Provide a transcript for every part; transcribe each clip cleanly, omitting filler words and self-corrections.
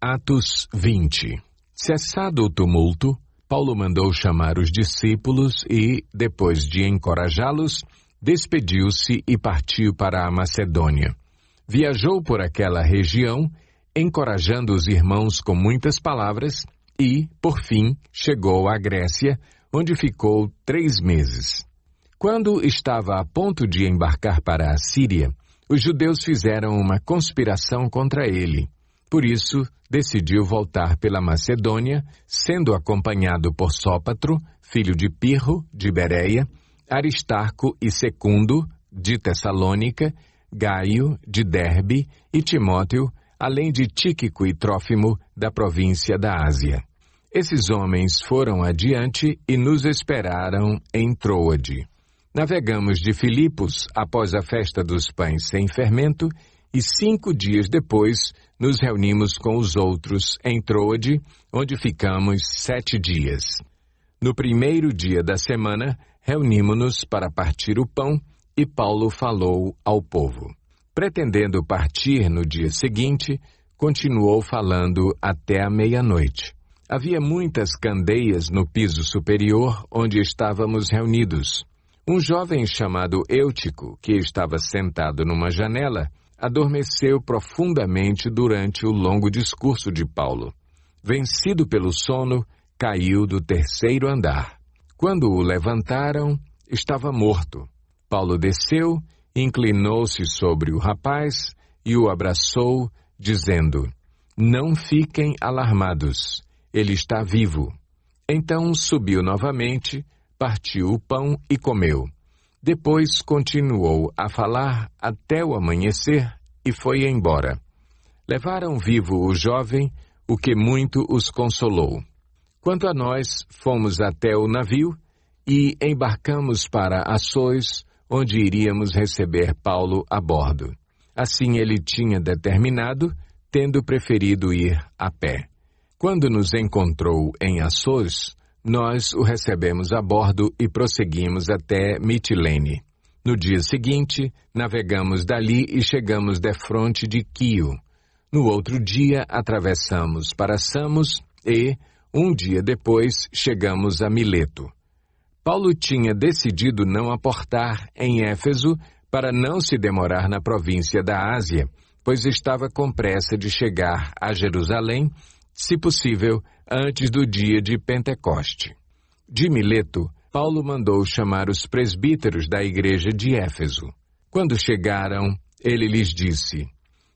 Atos 20. Cessado o tumulto, Paulo mandou chamar os discípulos e, depois de encorajá-los, despediu-se e partiu para a Macedônia. Viajou por aquela região, encorajando os irmãos com muitas palavras e, por fim, chegou à Grécia, onde ficou 3 meses. Quando estava a ponto de embarcar para a Síria, os judeus fizeram uma conspiração contra ele. Por isso, decidiu voltar pela Macedônia, sendo acompanhado por Sópatro, filho de Pirro, de Bereia, Aristarco e Secundo, de Tessalônica, Gaio, de Derbe, e Timóteo, além de Tíquico e Trófimo, da província da Ásia. Esses homens foram adiante e nos esperaram em Troade. Navegamos de Filipos após a festa dos pães sem fermento e 5 dias depois nos reunimos com os outros em Troade, onde ficamos 7 dias. No primeiro dia da semana, reunimos-nos para partir o pão e Paulo falou ao povo. Pretendendo partir no dia seguinte, continuou falando até a meia-noite. Havia muitas candeias no piso superior onde estávamos reunidos. Um jovem chamado Eutico, que estava sentado numa janela, adormeceu profundamente durante o longo discurso de Paulo. Vencido pelo sono, caiu do 3º andar. Quando o levantaram, estava morto. Paulo desceu, inclinou-se sobre o rapaz e o abraçou, dizendo: "Não fiquem alarmados, ele está vivo." Então subiu novamente, partiu o pão e comeu. Depois continuou a falar até o amanhecer e foi embora. Levaram vivo o jovem, o que muito os consolou. Quanto a nós, fomos até o navio e embarcamos para Assôs, onde iríamos receber Paulo a bordo. Assim ele tinha determinado, tendo preferido ir a pé. Quando nos encontrou em Assôs, nós o recebemos a bordo e prosseguimos até Mitilene. No dia seguinte, navegamos dali e chegamos defronte de Quio. No outro dia, atravessamos para Samos e, um dia depois, chegamos a Mileto. Paulo tinha decidido não aportar em Éfeso para não se demorar na província da Ásia, pois estava com pressa de chegar a Jerusalém, se possível, antes do dia de Pentecoste. De Mileto, Paulo mandou chamar os presbíteros da igreja de Éfeso. Quando chegaram, ele lhes disse: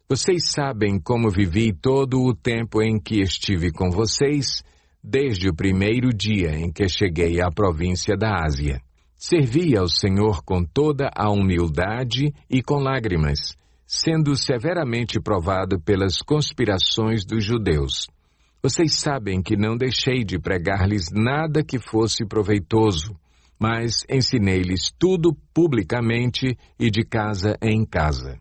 "Vocês sabem como vivi todo o tempo em que estive com vocês, desde o primeiro dia em que cheguei à província da Ásia. Servi ao Senhor com toda a humildade e com lágrimas, sendo severamente provado pelas conspirações dos judeus. Vocês sabem que não deixei de pregar-lhes nada que fosse proveitoso, mas ensinei-lhes tudo publicamente e de casa em casa.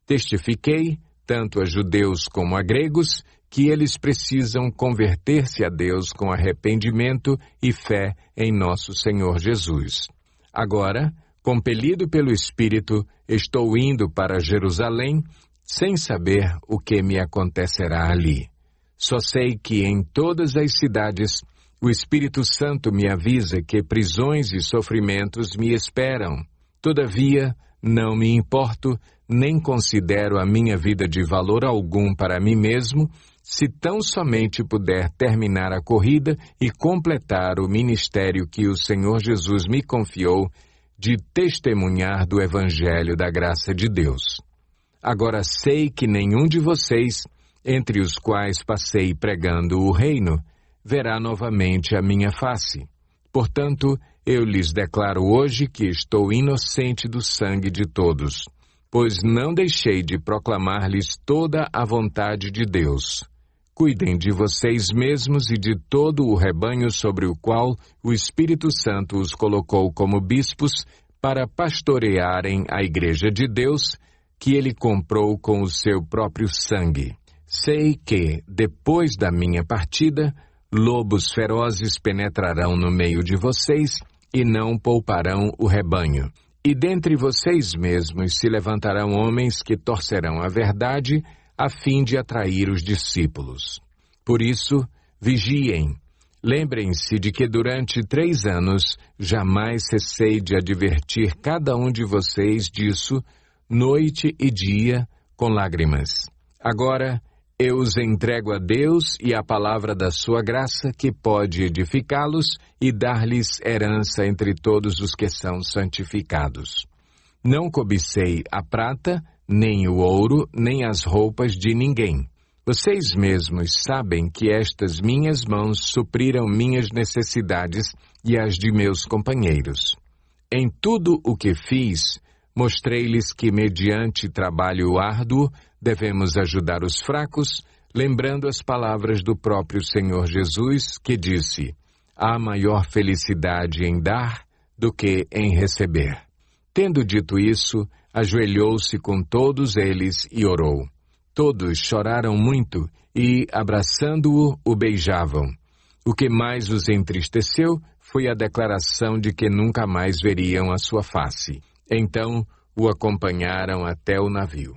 Testifiquei, tanto a judeus como a gregos, que eles precisam converter-se a Deus com arrependimento e fé em nosso Senhor Jesus. Agora, compelido pelo Espírito, estou indo para Jerusalém, sem saber o que me acontecerá ali. Só sei que em todas as cidades o Espírito Santo me avisa que prisões e sofrimentos me esperam. Todavia, não me importo, nem considero a minha vida de valor algum para mim mesmo, se tão somente puder terminar a corrida e completar o ministério que o Senhor Jesus me confiou de testemunhar do Evangelho da graça de Deus. Agora sei que nenhum de vocês, entre os quais passei pregando o reino, verá novamente a minha face. Portanto, eu lhes declaro hoje que estou inocente do sangue de todos, pois não deixei de proclamar-lhes toda a vontade de Deus. Cuidem de vocês mesmos e de todo o rebanho sobre o qual o Espírito Santo os colocou como bispos para pastorearem a igreja de Deus, que ele comprou com o seu próprio sangue. Sei que, depois da minha partida, lobos ferozes penetrarão no meio de vocês e não pouparão o rebanho. E dentre vocês mesmos se levantarão homens que torcerão a verdade a fim de atrair os discípulos. Por isso, vigiem. Lembrem-se de que durante 3 anos jamais cessei de advertir cada um de vocês disso, noite e dia, com lágrimas. Agora, eu os entrego a Deus e à palavra da sua graça, que pode edificá-los e dar-lhes herança entre todos os que são santificados. Não cobicei a prata, nem o ouro, nem as roupas de ninguém. Vocês mesmos sabem que estas minhas mãos supriram minhas necessidades e as de meus companheiros. Em tudo o que fiz, mostrei-lhes que, mediante trabalho árduo, devemos ajudar os fracos, lembrando as palavras do próprio Senhor Jesus, que disse: há maior felicidade em dar do que em receber. Tendo dito isso, ajoelhou-se com todos eles e orou. Todos choraram muito e, abraçando-o, o beijavam. O que mais os entristeceu foi a declaração de que nunca mais veriam a sua face. Então, o acompanharam até o navio.